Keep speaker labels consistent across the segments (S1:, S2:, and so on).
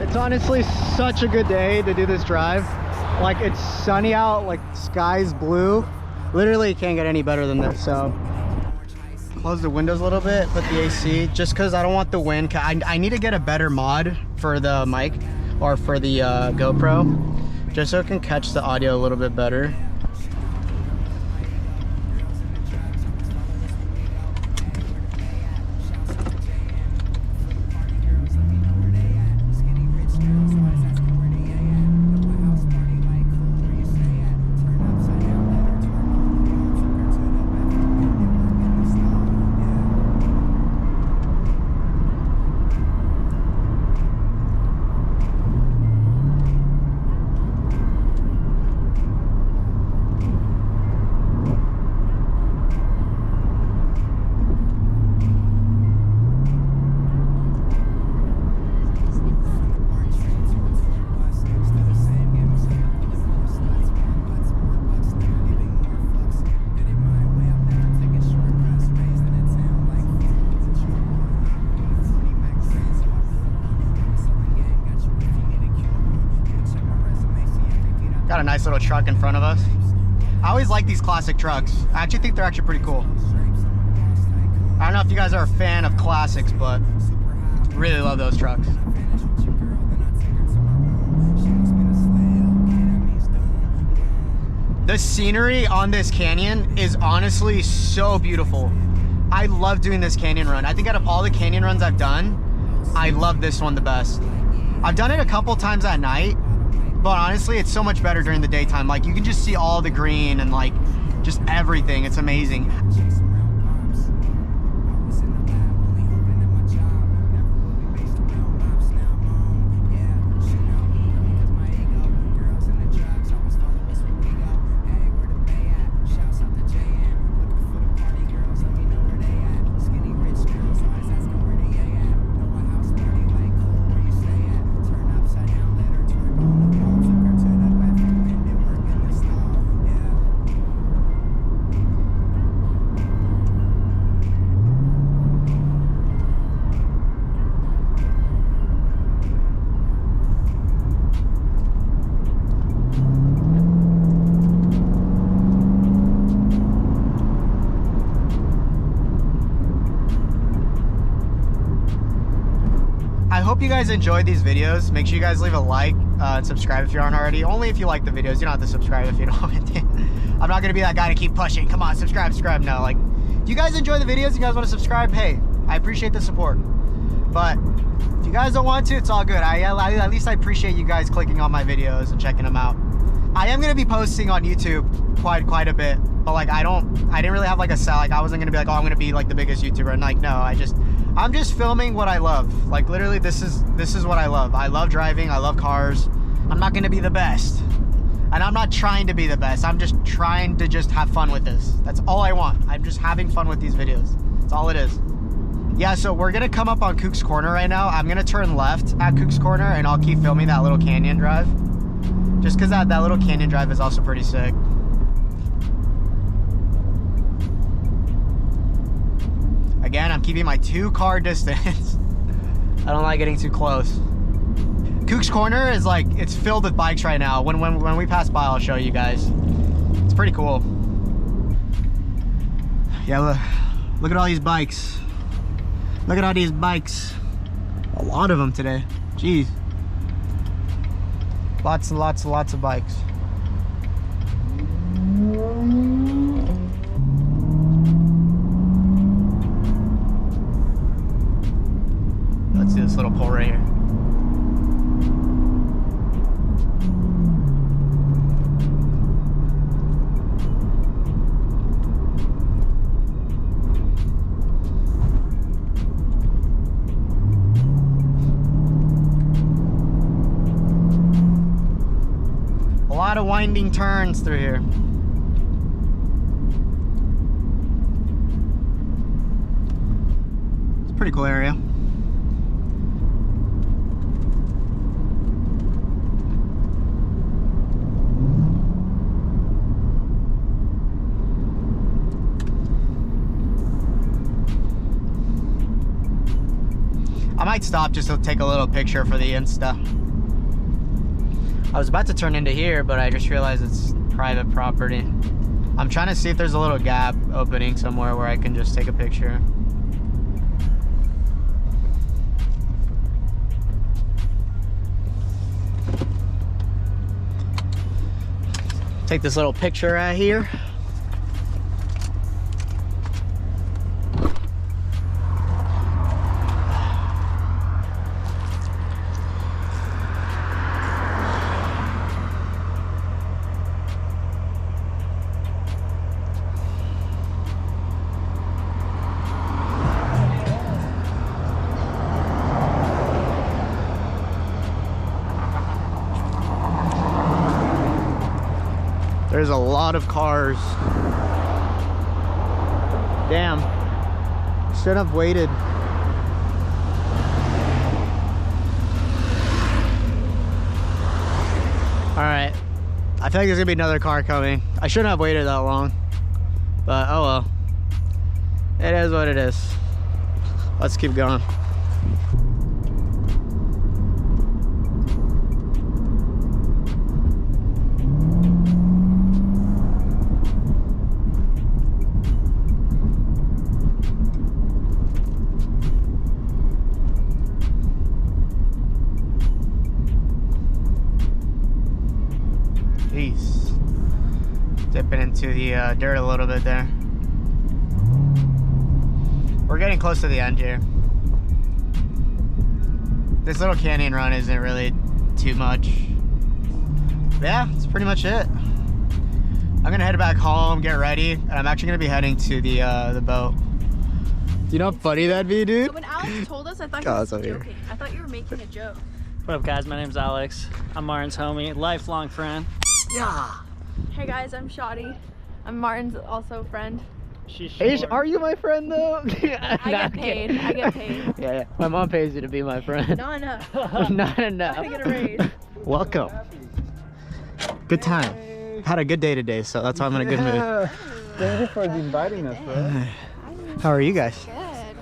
S1: It's honestly such a good day to do this drive. Like, it's sunny out, like sky's blue. Literally can't get any better than this. So close the windows a little bit, put the AC, just because I don't want the wind. I need to get a better mod for the mic or for the GoPro, just so it can catch the audio a little bit better. Got a nice little truck in front of us. I always like these classic trucks. I actually think they're actually pretty cool. I don't know if you guys are a fan of classics, but really love those trucks. The scenery on this canyon is honestly so beautiful. I love doing this canyon run. I think out of all the canyon runs I've done, I love this one the best. I've done it a couple times at night, but honestly, it's so much better during the daytime. Like, you can just see all the green and like just everything. It's amazing. I hope you guys enjoyed these videos. Make sure you guys leave a like and subscribe if you aren't already. Only if you like the videos. You don't have to subscribe if you don't. I'm not gonna be that guy to keep pushing. Come on, subscribe. No, like, if you guys enjoy the videos, you guys want to subscribe, hey, I appreciate the support. But if you guys don't want to, it's all good. At least I appreciate you guys clicking on my videos and checking them out. I am gonna be posting on YouTube quite a bit, but like I didn't really have like a set. Like, I wasn't gonna be like, oh, I'm gonna be like the biggest YouTuber. And like, no, I'm just filming what I love. Like, literally, this is what I love. I love driving. I love cars. I'm not gonna be the best, and I'm not trying to be the best. I'm just trying to just have fun with this. That's all I want. I'm just having fun with these videos. That's all it is. Yeah, so we're gonna come up on Cook's Corner right now. I'm gonna turn left at Cook's Corner, and I'll keep filming that little canyon drive. Just because that little canyon drive is also pretty sick. Again, I'm keeping my 2-car distance. I don't like getting too close. Cook's Corner is like, it's filled with bikes right now. When we pass by, I'll show you guys. It's pretty cool. Yeah, look at all these bikes. Look at all these bikes. A lot of them today. Jeez. Lots and lots of bikes. Let's see this little pole right here. A lot of winding turns through here. It's a pretty cool area. I might stop just to take a little picture for the Insta. I was about to turn into here, but I just realized it's private property. I'm trying to see if there's a little gap opening somewhere where I can just take a picture. Take this little picture right here. There's a lot of cars. Damn. Should have waited. Alright. I feel like there's gonna be another car coming. I shouldn't have waited that long. But oh well. It is what it is. Let's keep going. Dipping into the dirt a little bit there. We're getting close to the end here. This little canyon run isn't really too much. Yeah, that's pretty much it. I'm gonna head back home, get ready, and I'm actually gonna be heading to the boat. You know how funny that'd be, dude?
S2: When Alex told us, I thought he was joking. I thought you were making a joke.
S3: What up, guys? My name's Alex. I'm Martin's homie, lifelong friend.
S1: Yeah.
S2: Hey guys, I'm Shotty. I'm Martin's also friend.
S3: She's
S1: Are you my friend though?
S2: I get paid. I get paid.
S1: Yeah. My mom pays you to be my friend.
S2: Not enough.
S1: Not enough.
S2: I get a raise.
S1: Welcome. Good time. Had a good day today, so that's why I'm in a good mood.
S4: Thank you for inviting us, bro.
S1: How are you guys?
S2: Good.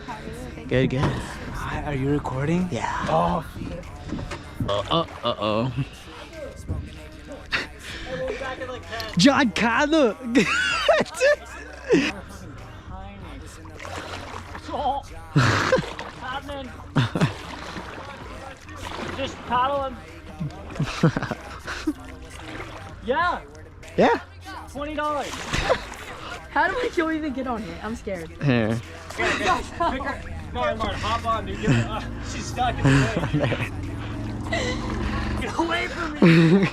S2: How are you?
S1: Good, good.
S4: Are you recording?
S1: Yeah.
S4: Oh.
S1: Uh-oh. John Connor!
S3: Happening. Just paddle him. Yeah.
S1: Yeah.
S3: $20.
S2: How do I even get on it? I'm scared.
S1: Here.
S3: Martin, hop on, dude. She's stuck in the way. Get away from me!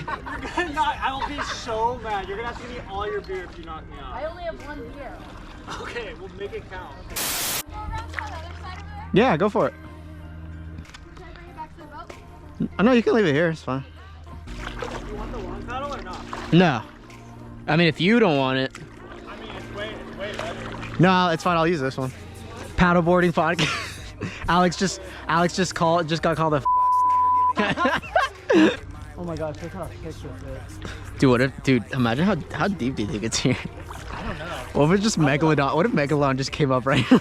S3: I will be so mad. You're gonna have to give me all your beer if you knock me out.
S2: I only have one beer.
S3: Okay, we'll make it count.
S1: Yeah, go for it.
S2: Should I bring it back to the boat?
S1: I know you can leave it here, it's fine.
S3: You want the long paddle or not?
S1: No. I mean, if you don't want it.
S3: I mean, it's way better.
S1: No, it's fine, I'll use this one. Paddleboarding podcast. Alex just got called a
S3: Oh my gosh, look how thick this is.
S1: Dude, imagine how deep do you think it's here?
S3: I don't know.
S1: What if it's just Megalodon? What if Megalodon just came up right here?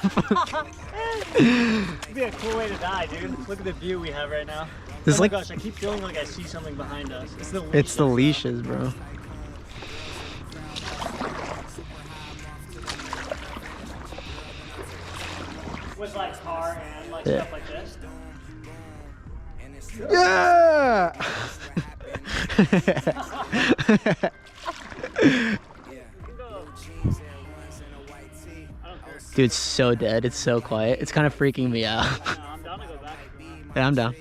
S3: It'd be a cool way to die, dude. Look at the view we have right now.
S1: This
S3: Oh my
S1: like
S3: gosh, I keep feeling like I see something behind us.
S1: it's the leashes, bro.
S3: With like car and like
S1: Yeah.
S3: stuff like this.
S1: Yeah. Dude, it's so dead. It's so quiet. It's kind of freaking me out.
S3: No, I'm down to go back.
S1: Yeah, I'm down.